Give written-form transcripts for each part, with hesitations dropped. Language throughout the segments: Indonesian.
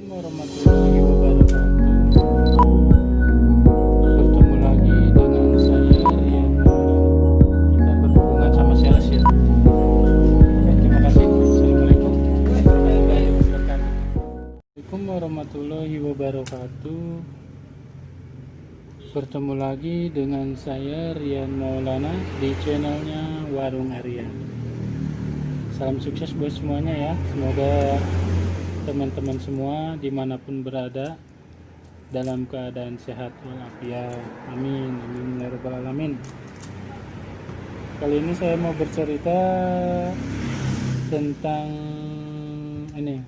warahmatullahi wabarakatuh. Bertemu lagi dengan saya Rian. Kita berhubungan sama sales ya. Oke, terima kasih. Assalamualaikum warahmatullahi wabarakatuh. Assalamualaikum warahmatullahi wabarakatuh. Bertemu lagi dengan saya Rian Maulana di channelnya Warung Aryan. Salam sukses buat semuanya ya. Semoga teman-teman semua dimanapun berada dalam keadaan sehat walafiat. Amin amin ya rabbal alamin. Kali ini saya mau bercerita tentang ini,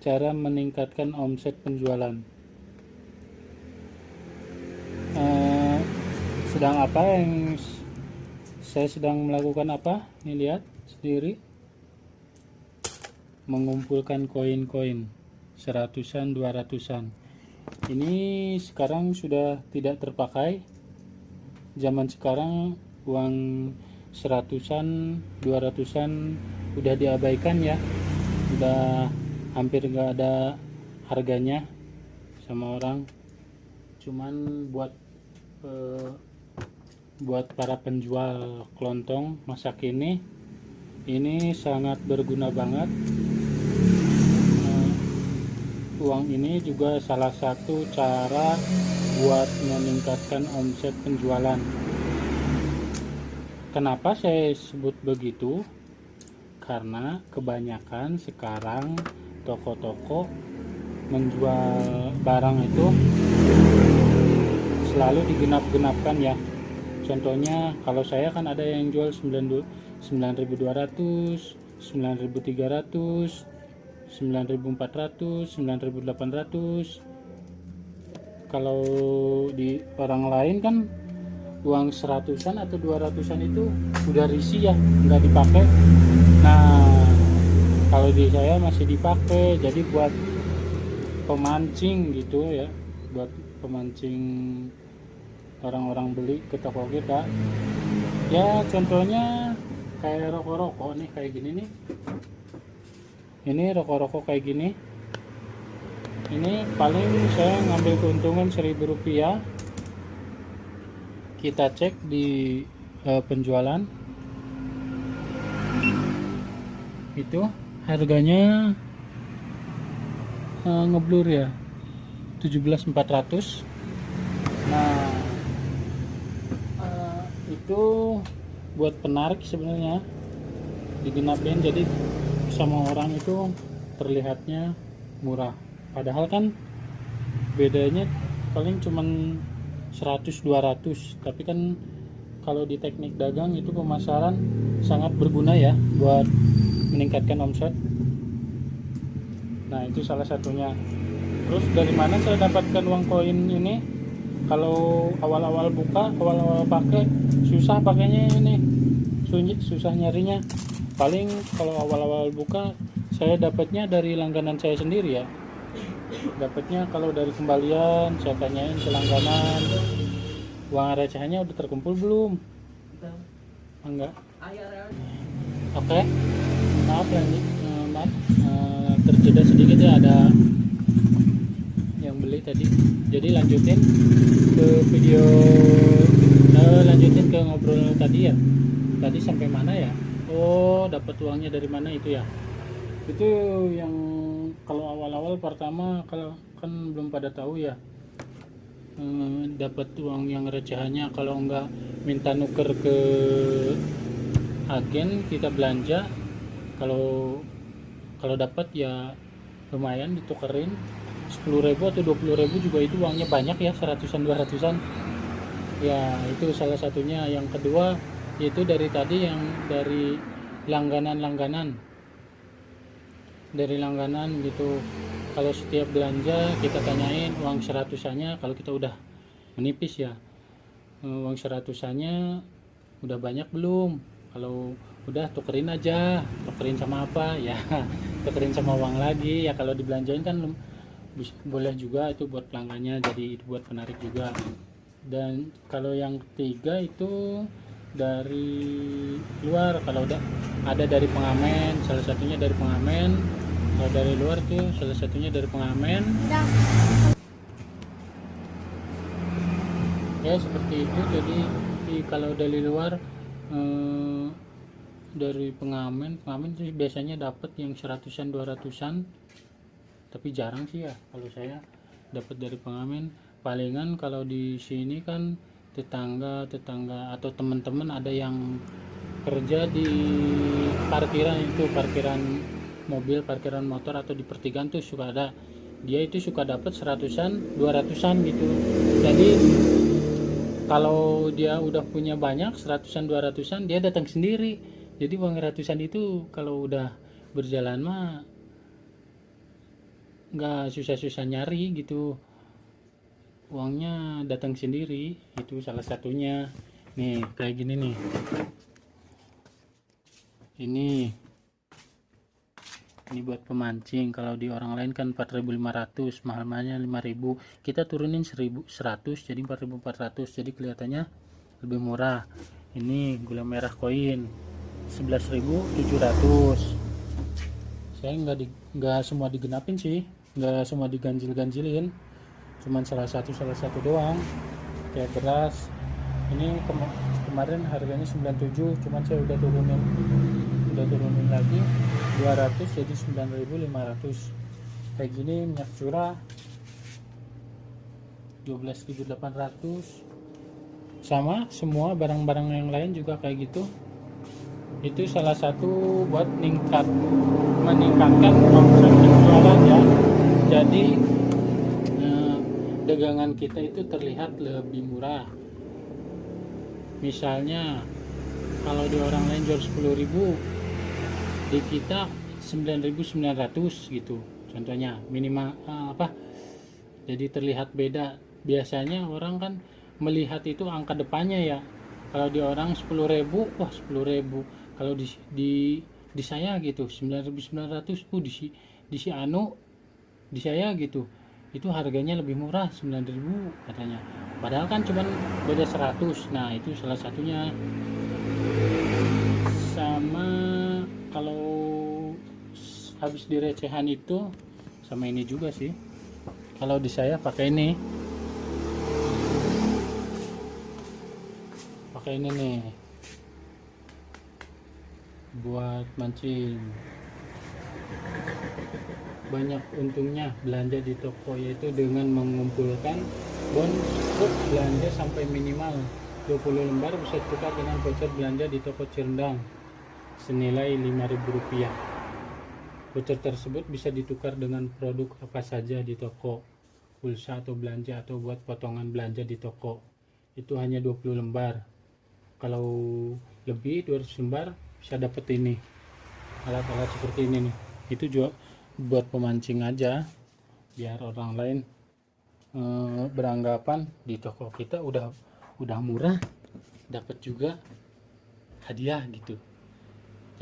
cara meningkatkan omset penjualan. Sedang apa yang saya sedang melakukan apa? Nih lihat sendiri, mengumpulkan koin-koin 100-an 200-an. Ini sekarang sudah tidak terpakai. Zaman sekarang uang 100-an 200-an udah diabaikan ya, udah hampir nggak ada harganya sama orang. Cuman buat para penjual kelontong masa kini ini sangat berguna banget. Uang ini juga salah satu cara buat meningkatkan omset penjualan. Kenapa saya sebut begitu? Karena kebanyakan sekarang toko-toko menjual barang itu selalu digenap-genapkan ya. Contohnya kalau saya kan ada yang jual 9.200, 9.300, 9.400, 9.800. Kalau di orang lain kan uang 100-an atau 200-an itu udah risih ya, nggak dipakai. Nah, kalau di saya masih dipakai, jadi buat pemancing gitu ya, buat pemancing orang-orang beli ke toko kita. Ya contohnya kayak rokok-rokok nih, kayak gini nih. Ini rokok-rokok kayak gini. Ini paling saya ngambil keuntungan Rp1.000. Kita cek di penjualan. Itu harganya ngeblur ya, 17.400. Nah, itu buat penarik sebenarnya, digenapin jadi sama orang itu terlihatnya murah, padahal kan bedanya paling cuman 100-200. Tapi kan kalau di teknik dagang itu pemasaran sangat berguna ya buat meningkatkan omset. Nah, itu salah satunya. Terus dari mana saya dapatkan uang koin ini? Kalau awal-awal buka, awal-awal pakai susah pakainya ini, susah nyarinya. Paling kalau awal-awal buka saya dapatnya dari langganan saya sendiri ya. Dapatnya kalau dari kembalian saya tanyain ke langganan, uang recehannya udah terkumpul belum? Enggak. Oke. Maaf lanjut, maaf terjeda sedikit ya, ada yang beli tadi. Jadi lanjutin ke video, lanjutin ke ngobrol tadi ya. Tadi sampai mana ya? Oh, dapat uangnya dari mana itu ya? Itu yang kalau awal-awal pertama, kalau kan belum pada tahu ya, dapat uang yang recehannya. Kalau enggak minta nuker ke agen, kita belanja. Kalau dapat ya lumayan ditukerin 10.000 atau 20.000 juga, itu uangnya banyak ya, 100-an 200-an ya. Itu salah satunya. Yang kedua itu dari tadi yang dari langganan gitu. Kalau setiap belanja kita tanyain uang 100-annya, kalau kita udah menipis ya, uang 100-annya udah banyak belum? Kalau udah tukerin aja. Tukerin sama apa ya? Tukerin sama uang lagi ya. Kalau dibelanjain kan boleh juga, itu buat pelanggannya, jadi itu buat penarik juga. Dan kalau yang ketiga itu dari luar, kalau udah ada dari pengamen, salah satunya dari pengamen, Kalau dari luar tuh salah satunya dari pengamen. Ya seperti itu. Jadi kalau dari luar dari pengamen tuh biasanya dapat yang 100-an 200-an, tapi jarang sih ya kalau saya dapat dari pengamen. Palingan kalau di sini kan tetangga atau teman-teman ada yang kerja di parkiran, itu parkiran mobil, parkiran motor, atau di pertigaan tuh suka ada, dia itu suka dapat 100-an 200-an gitu. Jadi kalau dia udah punya banyak 100-an 200-an, dia datang sendiri. Jadi uang ratusan itu kalau udah berjalan mah nggak susah-susah nyari gitu, uangnya datang sendiri. Itu salah satunya. Nih kayak gini nih, ini buat pemancing. Kalau di orang lain kan 4.500, mahal-mahalnya 5.000, kita turunin 1.100 jadi 4.400, jadi kelihatannya lebih murah. Ini gula merah koin 11.700. Saya nggak semua digenapin sih, nggak semua diganjil-ganjilin, cuman salah satu doang. Kayak beras ini kemarin harganya 97, cuman saya udah turunin lagi 200 jadi 9.500. Kayak gini minyak curah 12.800. sama semua barang-barang yang lain juga kayak gitu. Itu salah satu buat meningkatkan omset penjualan ya. Jadi dagangan kita itu terlihat lebih murah. Misalnya kalau di orang lain jual 10.000, di kita 9.900 gitu contohnya, minimal jadi terlihat beda. Biasanya orang kan melihat itu angka depannya ya. Kalau di orang 10.000, wah 10.000. Kalau di saya gitu 9.900, di si Anu, di saya gitu, itu harganya lebih murah 9.000 katanya, padahal kan cuman beda 100. Nah itu salah satunya. Sama kalau habis direcehan itu sama ini juga sih. Kalau di saya pakai ini nih buat mancing. Banyak untungnya belanja di toko, yaitu dengan mengumpulkan bon belanja sampai minimal 20 lembar bisa tukar dengan voucher belanja di toko Cirendang senilai Rp5.000. Voucher tersebut bisa ditukar dengan produk apa saja di toko, pulsa atau belanja, atau buat potongan belanja di toko. Itu hanya 20 lembar. Kalau lebih 200 lembar bisa dapet ini, alat-alat seperti ini nih. Itu juga buat pemancing aja, biar orang lain beranggapan di toko kita udah murah, dapat juga hadiah gitu.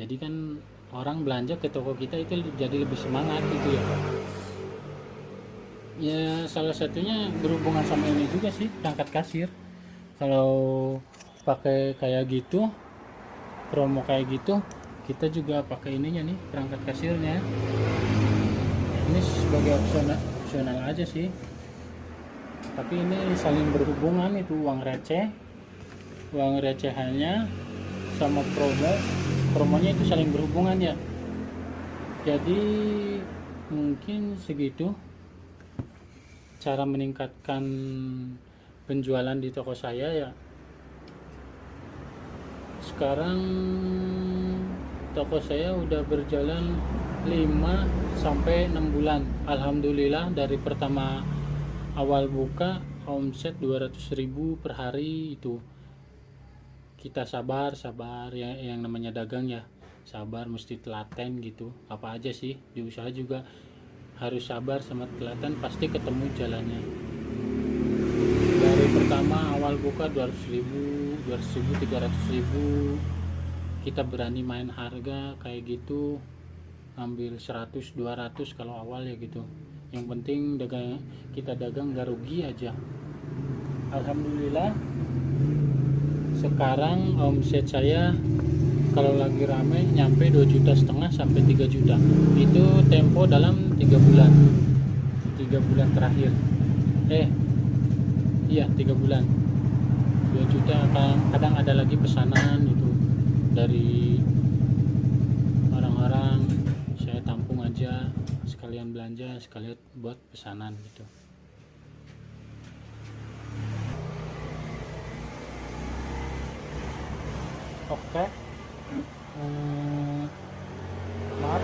Jadi kan orang belanja ke toko kita itu jadi lebih semangat gitu ya. Ya salah satunya berhubungan sama ini juga sih, perangkat kasir. Kalau pakai kayak gitu, promo kayak gitu, kita juga pakai ininya nih, perangkat kasirnya. Ini sebagai opsional aja sih, tapi ini saling berhubungan. Itu uang recehannya sama promonya itu saling berhubungan ya. Jadi mungkin segitu cara meningkatkan penjualan di toko saya ya. Sekarang toko saya udah berjalan 5-6 bulan. Alhamdulillah, dari pertama awal buka omset 200.000 per hari. Itu kita sabar ya, yang namanya dagang ya, sabar, mesti telaten gitu. Apa aja sih di usaha juga harus sabar sama telaten, pasti ketemu jalannya. Dari pertama awal buka 200.000, 300.000, kita berani main harga kayak gitu, ambil 100-200 kalau awal ya gitu. Yang penting kita dagang gak rugi aja. Alhamdulillah sekarang omset saya kalau lagi rame nyampe 2,5 juta sampai 3 juta. Itu tempo dalam 3 bulan terakhir. Iya, 3 bulan 2 juta. Kadang ada lagi pesanan itu dari orang-orang, saya tampung aja, sekalian belanja, sekalian buat pesanan gitu. Oke. Maaf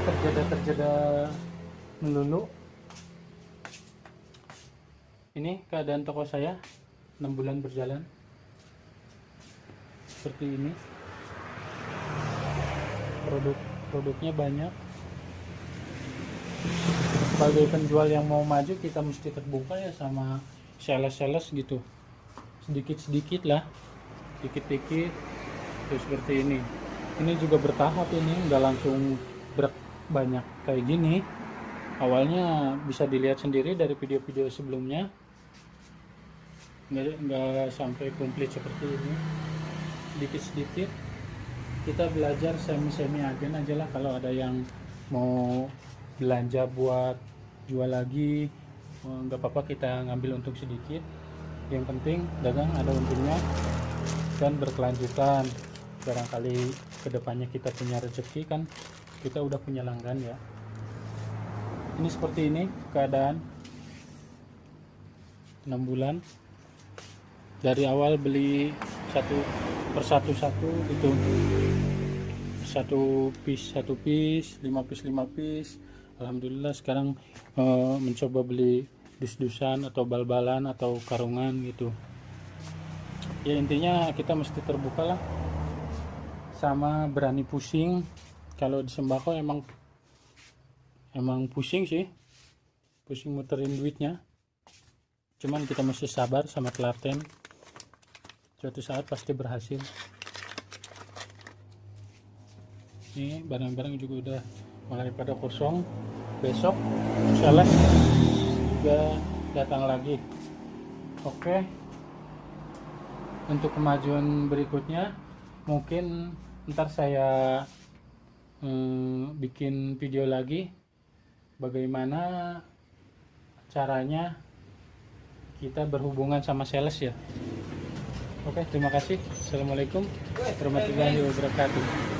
terjeda melulu. Ini keadaan toko saya 6 bulan berjalan seperti ini. Produknya banyak. Sebagai penjual yang mau maju, kita mesti terbuka ya sama sales gitu, sedikit lah, dikit-dikit. Terus seperti ini juga bertahap, ini nggak langsung banyak kayak gini. Awalnya bisa dilihat sendiri dari video-video sebelumnya, nggak sampai komplit seperti ini, sedikit-sedikit. Kita belajar semi agen aja lah. Kalau ada yang mau belanja buat jual lagi, nggak apa-apa, kita ngambil untung sedikit. Yang penting dagang ada untungnya dan berkelanjutan. Barangkali kedepannya kita punya rezeki, kan kita udah punya langgan ya. Ini seperti ini keadaan 6 bulan. Dari awal beli satu persatu itu, satu piece 5 piece. Alhamdulillah sekarang mencoba beli dus-dusan atau bal-balan atau karungan gitu ya. Intinya kita mesti terbuka lah, sama berani pusing. Kalau di sembako emang pusing sih, pusing muterin duitnya. Cuman kita mesti sabar sama telaten, suatu saat pasti berhasil. Ini barang-barang juga udah mulai pada kosong. Besok sales juga datang lagi. Oke, untuk kemajuan berikutnya mungkin ntar saya bikin video lagi bagaimana caranya kita berhubungan sama sales ya. Oke, terima kasih. Assalamualaikum warahmatullahi wabarakatuh.